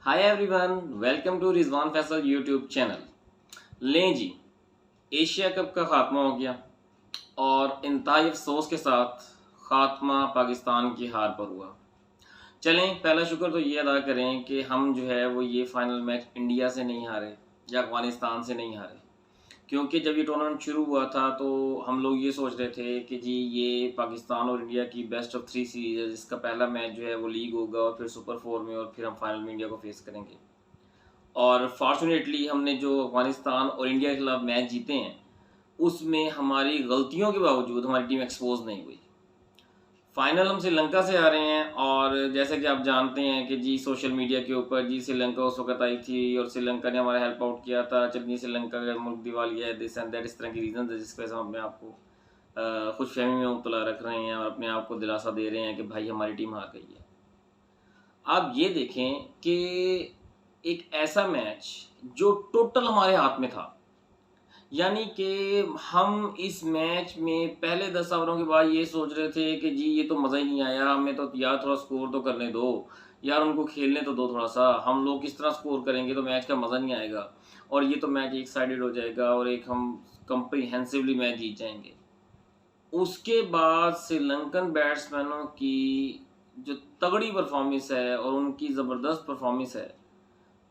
Hi everyone, welcome to Rizwan Faisal YouTube channel. लें जी, Asia cup का खात्मा हो गया और इंतहाई अफसोस के साथ खात्मा पाकिस्तान की हार पर हुआ। चलें, पहला शुक्र तो ये अदा करें कि हम जो है वो ये फाइनल मैच इंडिया से नहीं हारे या अफगानिस्तान से नहीं हारे। क्योंकि जब ये टूर्नामेंट शुरू हुआ था तो हम लोग ये सोच रहे थे कि जी ये पाकिस्तान और इंडिया की बेस्ट ऑफ 3 सीरीज है, जिसका पहला मैच जो है वो लीग होगा और फिर सुपर 4 में और फिर हम फाइनल में इंडिया को फेस करेंगे। और फॉर्चुनेटली हमने जो अफगानिस्तान और इंडिया के खिलाफ मैच जीते हैं उसमें हमारी गलतियों के बावजूद हमारी टीम एक्सपोज नहीं हुई। फाइनल हम श्रीलंका से आ रहे हैं और जैसे कि आप जानते हैं कि जी सोशल मीडिया के ऊपर जी श्रीलंका उस वक्त आई थी और श्रीलंका ने हमारा हेल्प आउट किया था, चलिए श्रीलंका का मुल्क दिवालिया है, दिस एंड दैट, इस तरह की रीजन है जिसकी वजह से हम अपने आप को खुश फहमी में मुब्तला रख रहे हैं और अपने आप को दिलासा दे रहे हैं कि भाई हमारी टीम हार गई है। आप ये देखें कि एक ऐसा मैच जो टोटल हमारे हाथ में था, यानी कि हम इस मैच में पहले 10 ओवरों के बाद ये सोच रहे थे कि जी ये तो मज़ा ही नहीं आया, हमें तो यार थोड़ा स्कोर तो करने दो, यार उनको खेलने तो दो थोड़ा सा, हम लोग किस तरह स्कोर करेंगे तो मैच का मज़ा नहीं आएगा और ये तो मैच एक साइडेड हो जाएगा और एक हम कंप्रीहेंसिवली मैच जीत जाएंगे। उसके बाद श्रीलंकन बैट्समैनों की जो तगड़ी परफॉर्मेंस है और उनकी ज़बरदस्त परफॉर्मेंस है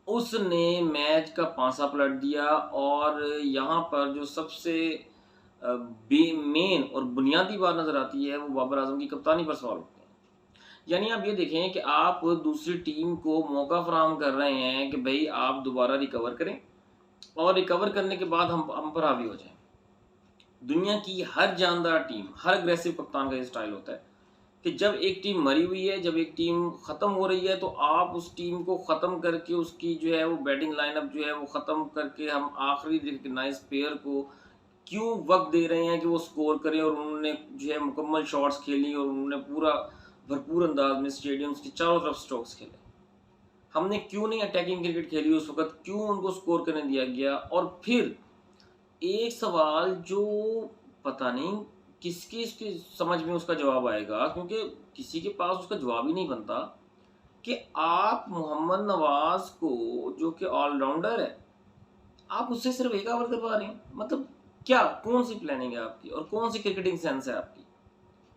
उसने मैच का पासा पलट दिया। और यहाँ पर जो सबसे मेन और बुनियादी बात नज़र आती है वो बाबर आजम की कप्तानी पर सवाल उठते हैं। यानी आप ये देखें कि आप दूसरी टीम को मौका फराहम कर रहे हैं कि भाई आप दोबारा रिकवर करें और रिकवर करने के बाद हम पर हावी हो जाएं। दुनिया की हर जानदार टीम, हर अग्रेसिव कप्तान का ये स्टाइल होता है कि जब एक टीम मरी हुई है, जब एक टीम ख़त्म हो रही है तो आप उस टीम को ख़त्म करके उसकी जो है वो बैटिंग लाइनअप जो है वो ख़त्म करके हम आखिरी रिकग्नाइज प्लेयर को क्यों वक्त दे रहे हैं कि वो स्कोर करें। और उन्होंने जो है मुकम्मल शॉट्स खेली और उन्होंने पूरा भरपूर अंदाज में स्टेडियम्स के चारों तरफ स्ट्रोक्स खेले। हमने क्यों नहीं अटैकिंग क्रिकेट खेली उस वक्त, क्यों उनको स्कोर करने दिया गया। और फिर एक सवाल जो पता नहीं किसकी इसकी समझ में उसका जवाब आएगा, क्योंकि किसी के पास उसका जवाब ही नहीं बनता कि आप मोहम्मद नवाज को जो कि ऑलराउंडर है आप उससे सिर्फ एक ओवर करवा रहे हैं। मतलब क्या, कौन सी प्लानिंग है आपकी और कौन सी क्रिकेटिंग सेंस है आपकी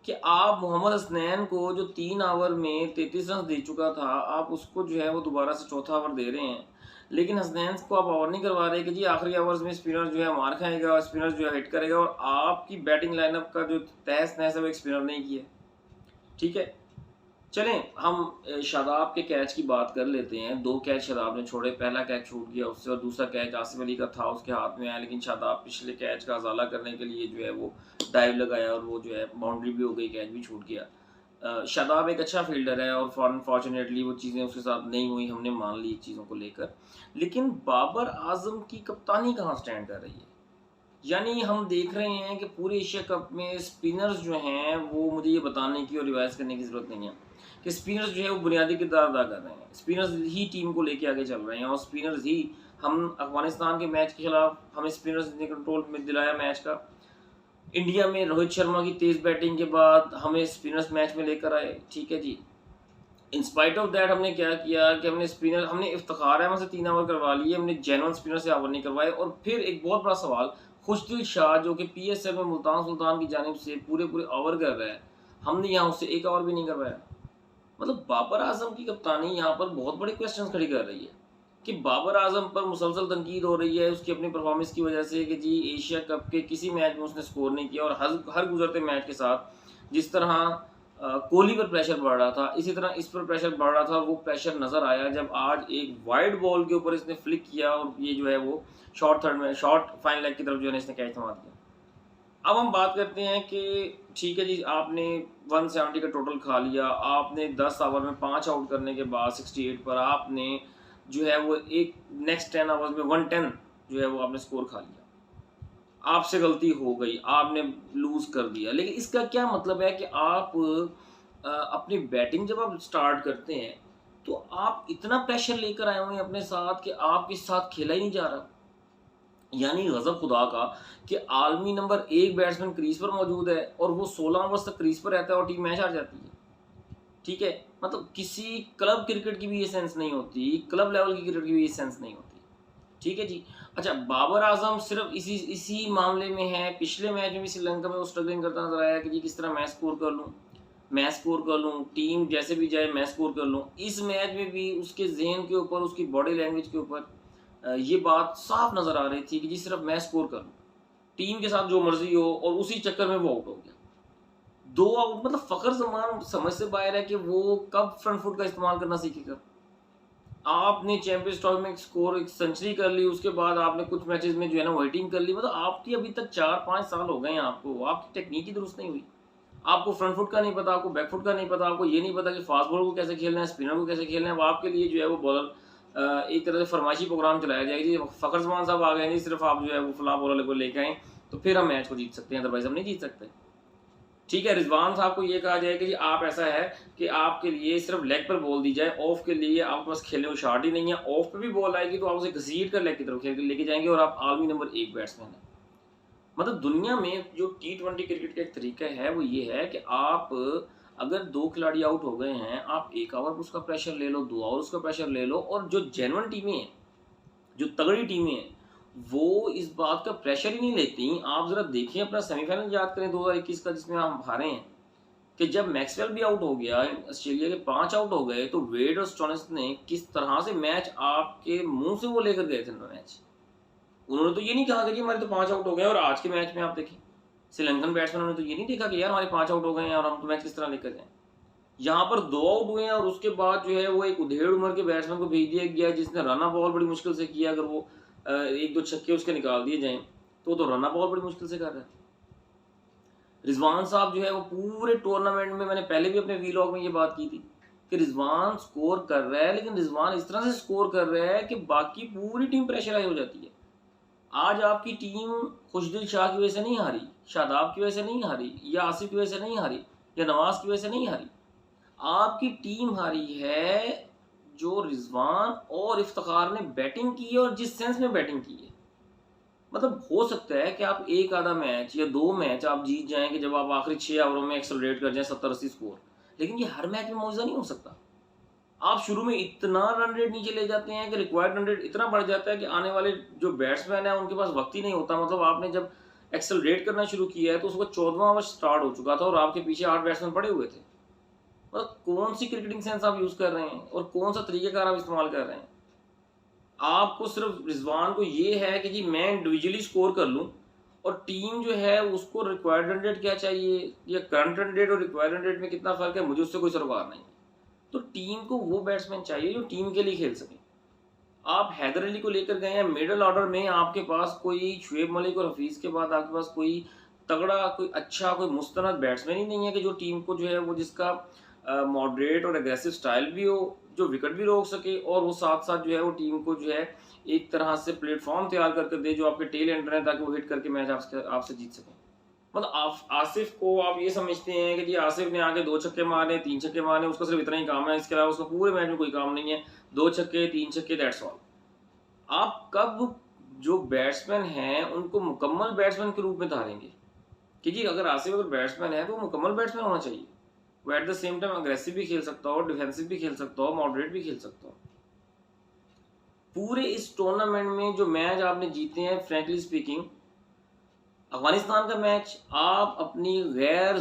कि आप मोहम्मद हसनैन को जो 3 ओवर में 33 रन दे चुका था आप उसको जो है वो दोबारा से चौथा ओवर दे रहे हैं, लेकिन हसनैन को आप ओवर नहीं करवा रहे कि जी आखिरी ओवर्स में स्पिनर जो है मार खाएगा और स्पिनर जो है हिट करेगा। और आपकी बैटिंग लाइनअप का जो तहस नहस है वो एक स्पिनर नहीं किया। ठीक है, चलें हम शादाब के कैच की बात कर लेते हैं। 2 कैच शादाब ने छोड़े, पहला कैच छूट गया उससे और दूसरा कैच आसिफ अली का था, उसके हाथ में आया, लेकिन शादाब पिछले कैच का अजाला करने के लिए जो है वो डाइव लगाया और वो जो है बाउंड्री भी हो गई, कैच भी छूट गया। शादाब एक अच्छा फील्डर है और फॉर्चुनेटली वो चीज़ें उसके साथ नहीं हुई, हमने मान ली चीज़ों को लेकर। लेकिन बाबर आजम की कप्तानी कहाँ स्टैंड कर रही है? यानी हम देख रहे हैं कि पूरे एशिया कप में स्पिनर्स जो हैं वो, मुझे ये बताने की और रिवाइज करने की ज़रूरत नहीं है कि स्पिनर्स जो है वो बुनियादी किरदार अदा कर रहे हैं, स्पिनर्स ही टीम को लेके आगे चल रहे हैं और स्पिनर्स ही, हम अफगानिस्तान के मैच के खिलाफ हमें स्पिनर्स ने कंट्रोल में दिलाया मैच का। इंडिया में रोहित शर्मा की तेज़ बैटिंग के बाद हमें स्पिनर्स मैच में लेकर आए। ठीक है जी, इंस्पाइट ऑफ दैट हमने क्या किया कि हमने स्पिनर, हमने इफ्तिखार अहमद से 3 ओवर करवा लिए, हमने जेन्युइन स्पिनर से ओवर नहीं करवाए। और फिर एक बहुत बड़ा सवाल, खुशदिल शाह जो कि पीएसएल में मुल्तान सुल्तान की जानिब से पूरे पूरे ओवर कर रहा है, हमने यहाँ उससे 1 ओवर भी नहीं करवाया। मतलब बाबर आजम की कप्तानी यहाँ पर बहुत बड़े क्वेश्चन खड़ी कर रही है कि बाबर आजम पर मुसलसल तनकीद हो रही है उसकी अपनी परफॉर्मेंस की वजह से कि जी एशिया कप के किसी मैच में उसने स्कोर नहीं किया। और हर गुजरते मैच के साथ जिस तरह कोहली पर प्रेशर बढ़ रहा था, इसी तरह इस पर प्रेशर बढ़ रहा था। वो प्रेशर नज़र आया जब आज एक वाइड बॉल के ऊपर इसने फ्लिक किया और ये जो है वो शॉर्ट थर्ड में, शॉर्ट फाइन लेग की तरफ जो है इसने कैच थमा दिया। अब हम बात करते हैं कि ठीक है जी, आपने 170 का टोटल खा लिया, आपने 10 ओवर में 5 आउट करने के बाद 68 पर आपने जो है वो एक नेक्स्ट 10 ओवर्स में 110 जो है वो आपने स्कोर खा लिया। आपसे गलती हो गई, आपने लूज कर दिया, लेकिन इसका क्या मतलब है कि आप अपनी बैटिंग जब आप स्टार्ट करते हैं तो आप इतना प्रेशर लेकर आए हुए हैं अपने साथ कि आपके साथ खेला ही नहीं जा रहा। यानी गजब खुदा का कि आलमी नंबर 1 बैट्समैन क्रीज पर मौजूद है और वो 16 ओवर्स तक क्रीज पर रहता है और टीम मैच हार जाती है। ठीक है, मतलब किसी क्लब क्रिकेट की भी ये सेंस नहीं होती, क्लब लेवल की क्रिकेट की भी ये सेंस नहीं होती। ठीक है जी। अच्छा, बाबर आजम सिर्फ इसी मामले में है, पिछले मैच में भी श्रीलंका में वो स्ट्रगलिंग करता नजर आया कि जी किस तरह मैं स्कोर कर लूँ, टीम जैसे भी जाए मैं स्कोर कर लूँ। इस मैच में भी उसके जहन के ऊपर, उसकी बॉडी लैंग्वेज के ऊपर ये बात साफ नजर आ रही थी कि जी सिर्फ मैं स्कोर कर लूँ, टीम के साथ जो मर्जी हो, और उसी चक्कर में वो आउट हो गया। 2 आउट, मतलब फखर जमान समझ से बाहर है कि वो कब फ्रंट फुट का इस्तेमाल करना सीखेगा। आपने चैंपियंस ट्रॉफी में स्कोर एक सेंचुरी कर ली, उसके बाद आपने कुछ मैचेस में जो है ना वेटिंग कर ली, मतलब आपकी अभी तक 4-5 साल हो गए हैं, आपकी टेक्निक ही दुरुस्त नहीं हुई। आपको फ्रंट फुट का नहीं पता, आपको बैक फुट का नहीं पता, आपको ये नहीं पता कि फास्ट बॉलर को कैसे खेलना है, स्पिनर को कैसे खेलना है। वो आपके लिए जो है वो बॉलर एक तरह से फरमाइशी प्रोग्राम चलाया जाएगा जी, फखर जमान साहब आ गए नहीं, सिर्फ आप जो है वो फला बॉलर को लेकर आए तो फिर हम मैच को जीत सकते हैं, अदरवाइज हम नहीं जीत सकते। ठीक है, रिजवान साहब को ये कहा जाए कि जी आप ऐसा है कि आपके लिए सिर्फ लेग पर बॉल दी जाए, ऑफ के लिए आपके पास खेलने को शॉट ही नहीं है, ऑफ पे भी बॉल आएगी तो आप उसे घसीट कर लेग की तरफ खेल लेके जाएंगे और आप आलमी नंबर 1 बैट्समैन है। मतलब दुनिया में जो T20 क्रिकेट का एक तरीका है वो ये है कि आप अगर 2 खिलाड़ी आउट हो गए हैं, आप 1 ओवर उसका प्रेशर ले लो, 2 ओवर उसका प्रेशर ले लो, और जो जेन्युइन टीमें हैं, जो तगड़ी टीमें हैं, वो इस बात का प्रेशर ही नहीं लेती। आप जरा देखिए अपना सेमीफाइनल याद करें 2021 का, जिसमें हम हारे हैं, कि जब मैक्सवेल भी आउट हो गया, ऑस्ट्रेलिया के 5 आउट हो गए, तो वेड और स्टोनिस ने किस तरह से मैच आपके मुंह से वो लेकर गए थे मैच। उन्होंने तो ये नहीं कहा कि हमारे तो 5 आउट हो गए, और आज के मैच में आप देखें श्रीलंकन बैट्समैन ने तो ये नहीं देखा कि यार हमारे 5 आउट हो गए हैं और हम तो मैच किस तरह लेकर जाएं। यहाँ पर 2 आउट हुए हैं और उसके बाद जो है वो एक उधेड़ उम्र के बैट्समैन को भेज दिया गया जिसने रन बॉल बड़ी मुश्किल से किया। अगर वो 1-2 छक्के उसके निकाल दिए जाएं तो रन बॉल बड़ी मुश्किल से कर रहा है। रिजवान साहब जो है वो पूरे टूर्नामेंट में, मैंने पहले भी अपने वीलॉग में ये बात की थी कि रिजवान स्कोर कर रहा है, लेकिन रिजवान इस तरह से स्कोर कर रहा है कि बाकी पूरी टीम प्रेशराइज हो जाती है। आज आपकी टीम खुशदिल शाह की वजह से नहीं हारी, शादाब की वजह से नहीं हारी, या आसिफ की वजह से नहीं हारी, या नवाज की वजह से नहीं हारी। आपकी टीम हारी है जो रिजवान और इफ्तिखार ने बैटिंग की है, और जिस सेंस में बैटिंग की है। मतलब हो सकता है कि आप एक आधा मैच या 2 मैच आप जीत जाएंगे जब आप आखिरी 6 ओवरों में एक्सेलरेट कर जाएं 70-80 स्कोर, लेकिन ये हर मैच में मौजूदा नहीं हो सकता। आप शुरू में इतना रन रेट नीचे ले जाते हैं कि रिक्वायर्ड रन रेट इतना बढ़ जाता है कि आने वाले जो बैट्समैन है उनके पास वक्त ही नहीं होता। मतलब आपने जब एक्सेलरेट करना शुरू किया है तो उसका 14वां ओवर स्टार्ट हो चुका था और आपके पीछे 8 बैट्समैन पड़े हुए थे। मतलब कौन सी क्रिकेटिंग सेंस आप यूज कर रहे हैं और कौन सा तरीकेकार आप इस्तेमाल कर रहे हैं। आपको सिर्फ रिजवान को ये है कि जी मैं इंडिविजुअली स्कोर कर लूं, और टीम जो है उसको रिक्वायर्ड रन रेट क्या चाहिए या करंट रन रेट और रिक्वायर्ड रन रेट में कितना फर्क है, मुझे उससे कोई सरोकार नहीं है। तो टीम को वो बैट्समैन चाहिए जो टीम के लिए खेल सके। आप हैदर अली को लेकर गए हैं, मिडिल ऑर्डर में आपके पास कोई शुएब मलिक और हफीज के बाद आपके पास कोई तगड़ा, कोई अच्छा, कोई मुस्तनद बैट्समैन ही नहीं है कि जो टीम को जो है वो जिसका मॉडरेट और एग्रेसिव स्टाइल भी हो, जो विकेट भी रोक सके, और वो साथ साथ जो है वो टीम को जो है एक तरह से प्लेटफॉर्म तैयार करके दे जो आपके टेल एंडर है, ताकि वो हिट करके मैच आपसे जीत सके। मतलब आसिफ को आप ये समझते हैं कि जी आसिफ ने आके 2 छक्के मारने, 3 छक्के मारने, उसका सिर्फ इतना ही काम है, इसके अलावा उसका पूरे मैच में कोई काम नहीं है। 2 छक्के 3 छक्के, दैट्स ऑल। आप कब जो बैट्समैन हैं उनको मुकम्मल बैट्समैन के रूप में धारेंगे कि जी अगर आसिफ अगर बैट्समैन है तो मुकम्मल बैट्समैन होना चाहिए, वो at the same time aggressive भी खेल सकता हो, डिफेंसिव भी खेल सकता हो, मॉडरेट भी खेल सकता हो। पूरे इस टूर्नामेंट में जो मैच आपने जीते हैं, फ्रैंकली स्पीकिंग, अफगानिस्तान का मैच आप अपनी गैर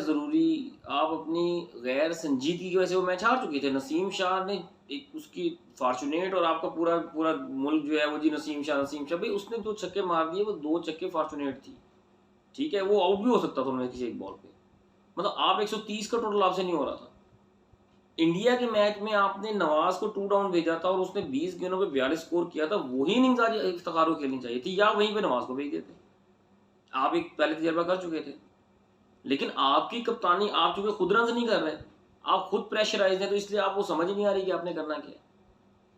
संजीदगी की वजह से वो मैच हार चुके थे। नसीम शाह ने एक उसकी फॉर्चुनेट, और आपका पूरा पूरा मुल्क जो है वो जी नसीम शाह भाई, उसने 2 छक्के मार दिए, वो 2 छक्के फॉर्चुनेट थी। ठीक है, वो आउट भी हो सकता था उन्होंने किसी एक बॉल पे। मतलब आप 130 का टोटल आपसे नहीं हो रहा था। इंडिया के मैच में आपने नवाज को 2 डाउन भेजा था और उसने 20 गेंदों पे 42 स्कोर किया था। वही इनिंग्स आज इफ्तिखार को खेलनी चाहिए थी, या वहीं पे नवाज को भेज देते। आप एक पहले तजर्बा कर चुके थे, लेकिन आपकी कप्तानी, आप चूंकि खुद रन नहीं कर रहे, आप खुद प्रेशराइज हैं, तो इसलिए आपको समझ नहीं आ रही कि आपने करना क्या है।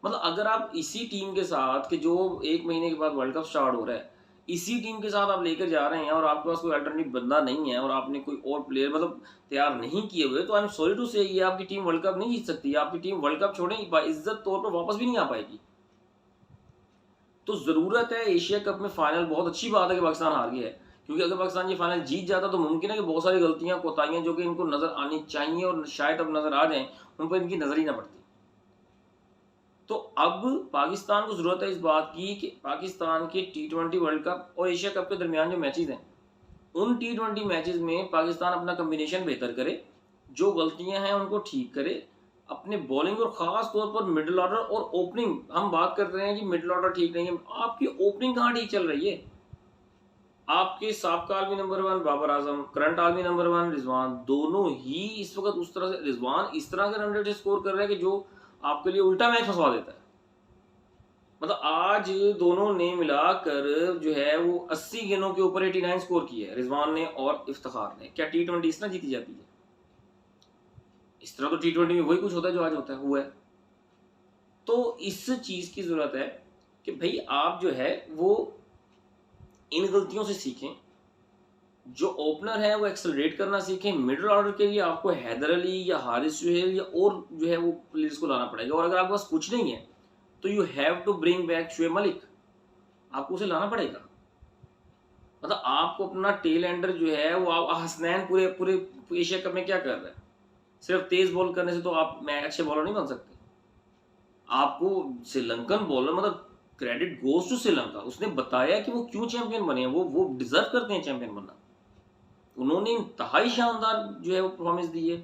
मतलब अगर आप इसी टीम के साथ कि जो 1 महीने के बाद वर्ल्ड कप स्टार्ट हो रहा है, इसी टीम के साथ आप लेकर जा रहे हैं और आपके पास कोई अल्टरनेटिव बंदा नहीं है और आपने कोई और प्लेयर मतलब तैयार नहीं किए हुए, तो आई एम सॉरी टू से ये आपकी टीम वर्ल्ड कप नहीं जीत सकती। आपकी टीम वर्ल्ड कप छोड़े इज्जत तौर पर वापस भी नहीं आ पाएगी। तो जरूरत है एशिया कप में फाइनल, बहुत अच्छी बात है कि पाकिस्तान हार गया है, क्योंकि अगर पाकिस्तान ये फाइनल जीत जाता तो मुमकिन है कि बहुत सारी गलतियां कोताहियां जो कि इनको नजर आनी चाहिए और शायद अब नजर आ जाएं, उन पर इनकी नजर ही ना पड़ती। तो अब पाकिस्तान को जरूरत है इस बात की कि पाकिस्तान के T20 वर्ल्ड कप और एशिया कप के दरमियान जो मैचेस हैं, उन T20 मैचेस में पाकिस्तान अपना कम्बिनेशन बेहतर करे, जो गलतियां हैं उनको ठीक करे, अपने बॉलिंग और ख़ास तौर पर मिडिल ऑर्डर और ओपनिंग, हम बात कर रहे हैं कि मिडिल ऑर्डर ठीक नहीं है, आपकी ओपनिंग कहाँ ठीक चल रही है? आपके साबका आलमी नंबर 1 बाबर आजम, करंट आलमी नंबर 1 रिजवान, दोनों ही इस वक्त उस तरह से, रिजवान इस तरह के रन रेट स्कोर कर रहा है कि जो आपके लिए उल्टा मैच फंसवा देता है। मतलब आज दोनों ने मिलाकर जो है वो 80 गेंदों के ऊपर 89 स्कोर किया है, रिजवान ने और इफ्तिखार ने। क्या T20 इस तरह जीती जाती है? इस तरह तो T20 में वही कुछ होता है जो आज होता है, हुआ है। तो इस चीज की जरूरत है कि भाई आप जो है वो इन गलतियों से सीखें, जो ओपनर है वो एक्सेलरेट करना सीखें। मिडिल ऑर्डर के लिए आपको हैदर अली या हारिस सुहेल या और जो है वो प्लेयर्स को लाना पड़ेगा, और अगर आपके पास कुछ नहीं है तो you have to bring back Shoaib Malik, आपको उसे लाना पड़ेगा। मतलब आपको अपना टेल एंडर जो है वो, आप हसनैन पूरे पूरे एशिया कप में क्या कर रहा है? सिर्फ तेज बॉल करने से तो आप मैच अच्छे बॉलर नहीं बन सकते। आपको श्रीलंकन बॉलर, मतलब क्रेडिट गोज टू श्रीलंका, उसने बताया कि वो क्यों चैंपियन बने हैं, वो डिजर्व करते हैं चैंपियन बनना। उन्होंने इंतहाई शानदार जो है वो परफॉर्मेंस दी है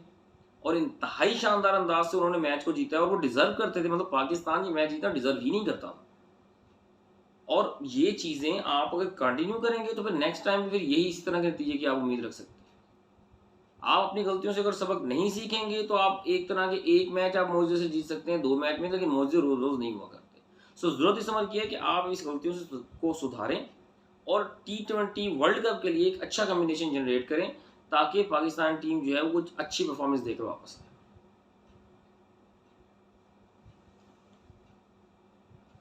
और इंतहाई शानदार अंदाज से उन्होंने मैच को जीता है, और वो डिजर्व करते थे। मतलब पाकिस्तान ये मैच जीतना डिजर्व ही नहीं करता। और ये चीजें आप अगर कंटिन्यू करेंगे तो फिर नेक्स्ट टाइम फिर यही इसी तरह के नतीजे की आप उम्मीद रख सकते हैं। आप अपनी गलतियों से अगर सबक नहीं सीखेंगे तो आप एक तरह के एक मैच आप मौजे से जीत सकते हैं 2 मैच में, लेकिन मौजे रोज रोज नहीं हुआ करते। सो जरूरत इस समझ की है कि आप इस गलतियों से को सुधारें और T20 वर्ल्ड कप के लिए एक अच्छा कॉम्बिनेशन जनरेट करें, ताकि पाकिस्तान टीम जो है वो कुछ अच्छी परफॉर्मेंस देकर वापस आए।